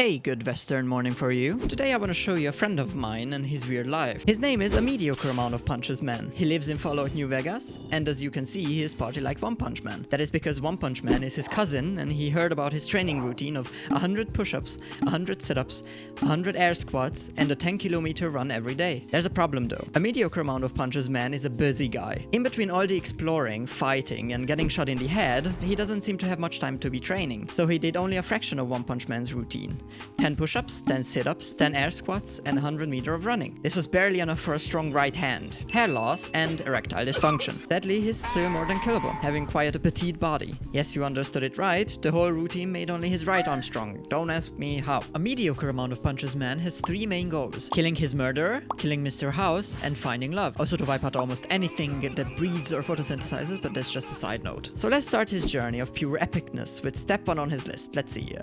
A good Western morning for you. Today I want to show you a friend of mine and his weird life. His name is a mediocre amount of punches man. He lives in Fallout New Vegas, and as you can see, he is party like One Punch Man. That is because One Punch Man is his cousin, and he heard about his training routine of 100 push-ups, 100 sit-ups, 100 air squats, and a 10-kilometer run every day. There's a problem though. A mediocre amount of punches man is a busy guy. In between all the exploring, fighting, and getting shot in the head, he doesn't seem to have much time to be training. So he did only a fraction of One Punch Man's routine. 10 push-ups, 10 sit-ups, 10 air squats, and 100 meters of running. This was barely enough for a strong right hand, hair loss, and erectile dysfunction. Sadly, he's still more than killable, having quite a petite body. Yes, you understood it right, the whole routine made only his right arm strong. Don't ask me how. A mediocre amount of punches man has 3 main goals: killing his murderer, killing Mr. House, and finding love. Also to wipe out almost anything that breathes or photosynthesizes, but that's just a side note. So let's start his journey of pure epicness with step 1 on his list. Let's see,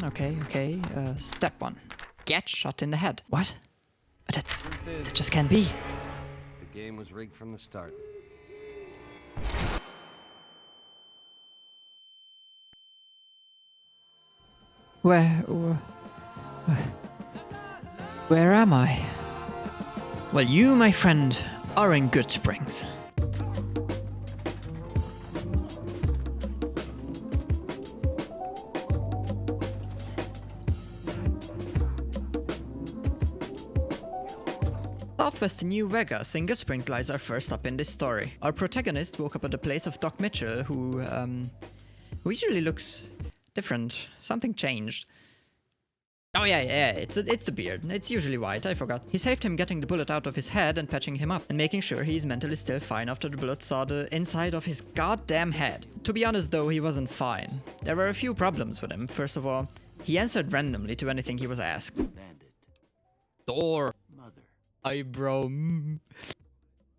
Okay. Step 1. Get shot in the head. What? That just can't be. The game was rigged from the start. Where am I? Well, you, my friend, are in Goodsprings. Southwestern New Vegas in Goodsprings lies our first stop in this story. Our protagonist woke up at the place of Doc Mitchell, who usually looks different. Something changed. Oh yeah, it's the beard. It's usually white, I forgot. He saved him getting the bullet out of his head and patching him up, and making sure he's mentally still fine after the bullet saw the inside of his goddamn head. To be honest though, he wasn't fine. There were a few problems with him. First of all, he answered randomly to anything he was asked. Bandit. Door. Mother. Eyebrow.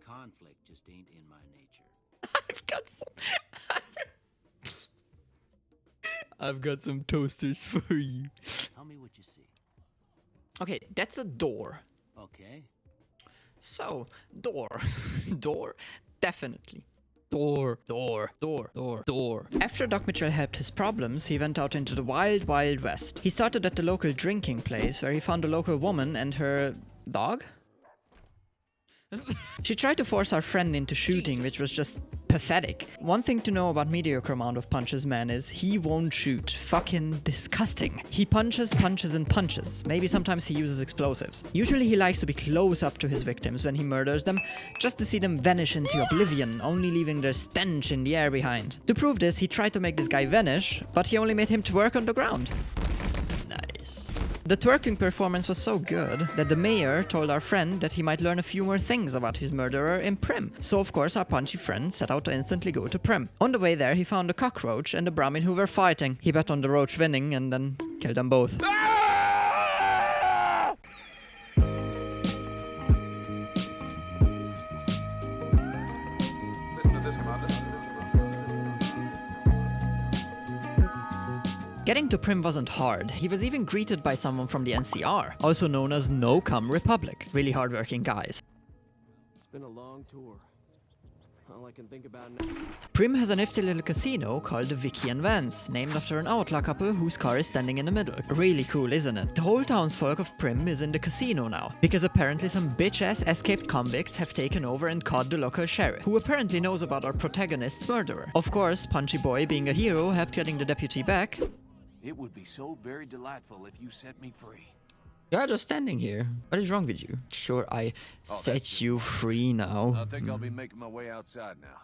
Conflict just ain't in my nature. I've got some toasters for you. Tell me what you see. Okay, that's a door. Okay. So, door. Door? Definitely. Door. After Doc Mitchell helped his problems, he went out into the wild, wild west. He started at the local drinking place, where he found a local woman and her dog? She tried to force our friend into shooting, which was just pathetic. One thing to know about mediocre amount of punches man is he won't shoot. Fucking disgusting. He punches, and punches. Maybe sometimes he uses explosives. Usually he likes to be close up to his victims when he murders them, just to see them vanish into oblivion, only leaving their stench in the air behind. To prove this, he tried to make this guy vanish, but he only made him twerk on the ground. The twerking performance was so good that the mayor told our friend that he might learn a few more things about his murderer in Prim. So of course our punchy friend set out to instantly go to Prim. On the way there he found a cockroach and a Brahmin who were fighting. He bet on the roach winning and then killed them both. Listen to this, Commander. Getting to Prim wasn't hard. He was even greeted by someone from the NCR, also known as No Cum Republic. Really hardworking guys. It's been a long tour. All I can think about now. Prim has a nifty little casino called the Vicky and Vance, named after an outlaw couple whose car is standing in the middle. Really cool, isn't it? The whole townsfolk of Prim is in the casino now, because apparently some bitch-ass escaped convicts have taken over and caught the local sheriff, who apparently knows about our protagonist's murderer. Of course, Punchy Boy, being a hero, helped getting the deputy back. It would be so very delightful if you set me free. You're just standing here. What is wrong with you? Sure, I set you free now. I think I'll be making my way outside now.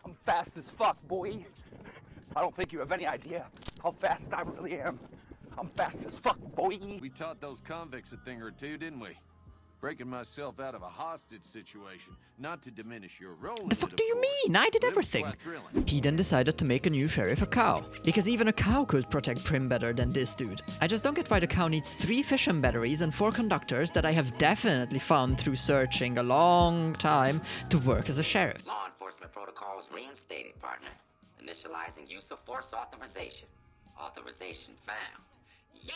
I'm fast as fuck, boy. I don't think you have any idea how fast I really am. I'm fast as fuck, boy. We taught those convicts a thing or two, didn't we? Breaking myself out of a hostage situation, not to diminish your role. The fuck do you mean? I did everything. He then decided to make a new sheriff a cow, because even a cow could protect Prim better than this dude. I just don't get why the cow needs 3 fission batteries and 4 conductors that I have definitely found through searching a long time to work as a sheriff. Law enforcement protocols reinstated, partner. Initializing use of force authorization. Authorization found. Yeah!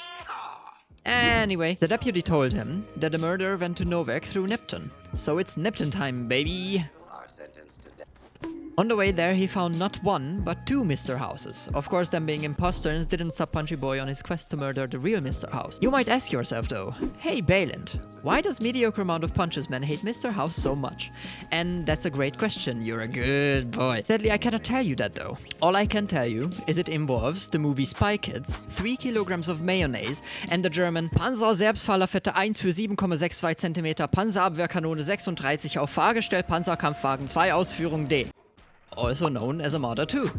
Anyway, the deputy told him that the murderer went to Novak through Nipton. So it's Nipton time, baby! You are sentenced to death. On the way there, he found not one, but two Mr. Houses. Of course, them being imposters didn't stop Punchy Boy on his quest to murder the real Mr. House. You might ask yourself though, hey Bayland, why does mediocre amount of punches men hate Mr. House so much? And that's a great question, you're a good boy. Sadly, I cannot tell you that though. All I can tell you is it involves the movie Spy Kids, 3 kilograms of mayonnaise, and the German Panzer-Selbstfallerfette 1 für 7,62 cm Panzerabwehrkanone 36 auf Fahrgestell Panzerkampfwagen 2 Ausführung D. Also known as a Marder 2.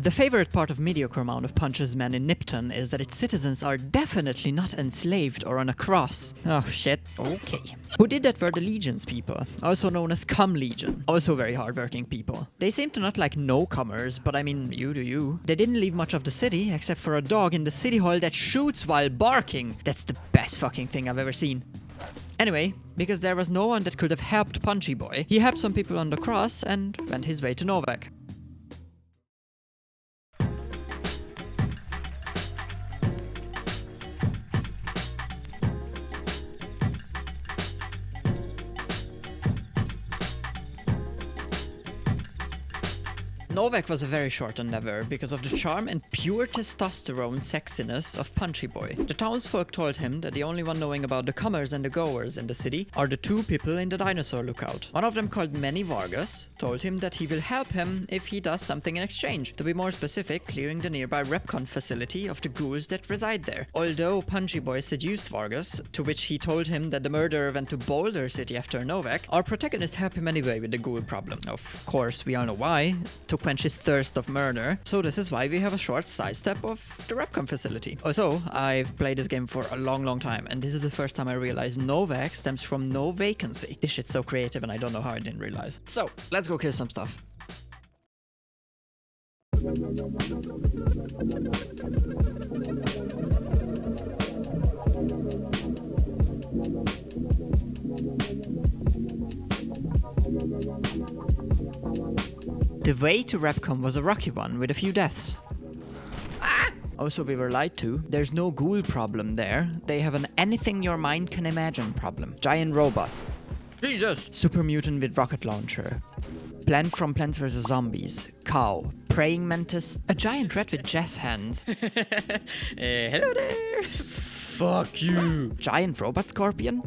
The favorite part of mediocre amount of punches men in Nipton is that its citizens are definitely not enslaved or on a cross. Oh shit, okay. Who did that were the Legions people, also known as Cum Legion, also very hardworking people. They seem to not like no-comers, but I mean, you do you. They didn't leave much of the city, except for a dog in the city hall that shoots while barking. That's the best fucking thing I've ever seen. Anyway, because there was no one that could have helped Punchy Boy, he helped some people on the cross and went his way to Novak. Novak was a very short endeavor because of the charm and pure testosterone sexiness of Punchy Boy. The townsfolk told him that the only one knowing about the comers and the goers in the city are the two people in the dinosaur lookout. One of them, called Manny Vargas, told him that he will help him if he does something in exchange. To be more specific, clearing the nearby Repcon facility of the ghouls that reside there. Although Punchy Boy seduced Vargas, to which he told him that the murderer went to Boulder City after Novak, our protagonist helped him anyway with the ghoul problem. Of course, we all know why. To quench his thirst of murder. So this is why we have a short sidestep of the Repcon facility. Also, I've played this game for a long time, and this is the first time I realized Novak stems from no vacancy. This shit's so creative and I don't know how I didn't realize. So, let's go kill some stuff. The way to Repcon was a rocky one with a few deaths. Ah! Also, we were lied to. There's no ghoul problem there. They have an anything your mind can imagine problem. Giant robot. Jesus! Super mutant with rocket launcher. Plant from Plants vs. Zombies. Cow. Praying mantis. A giant rat with jazz hands. Hello there! Fuck you! Giant robot scorpion.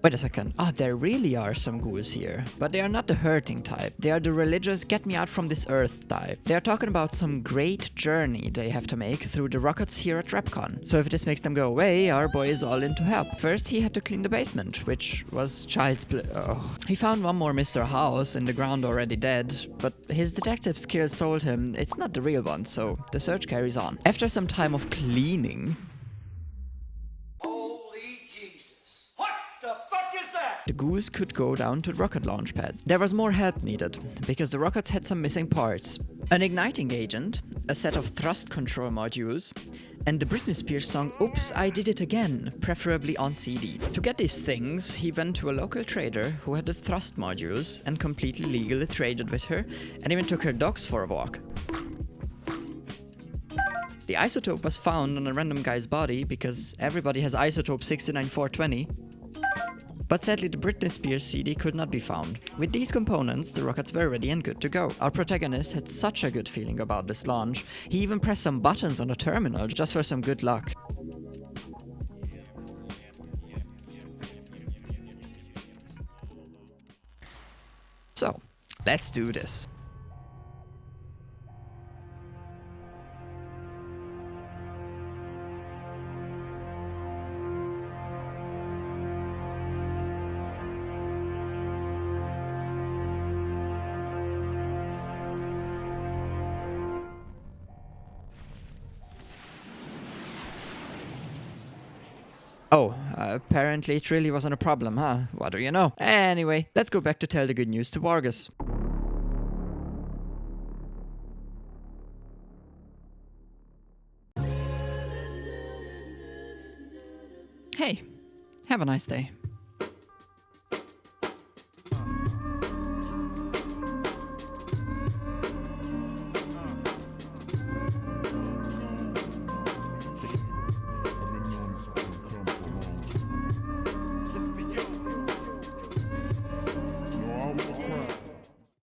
Wait a second. Ah, there really are some ghouls here. But they are not the hurting type. They are the religious get me out from this earth type. They are talking about some great journey they have to make through the rockets here at Repcon. So if this makes them go away, our boy is all in to help. First he had to clean the basement, which was child's play. Oh. He found one more Mr. House in the ground already dead, but his detective skills told him it's not the real one, so the search carries on. After some time of cleaning, the ghouls could go down to the rocket launch pads. There was more help needed, because the rockets had some missing parts. An igniting agent, a set of thrust control modules, and the Britney Spears song Oops, I Did It Again, preferably on CD. To get these things, he went to a local trader who had the thrust modules and completely legally traded with her, and even took her dogs for a walk. The isotope was found on a random guy's body because everybody has isotope 69420. But sadly the Britney Spears CD could not be found. With these components, the rockets were ready and good to go. Our protagonist had such a good feeling about this launch, he even pressed some buttons on the terminal just for some good luck. So, let's do this. Oh, apparently it really wasn't a problem, huh? What do you know? Anyway, let's go back to tell the good news to Vargas. Hey, have a nice day.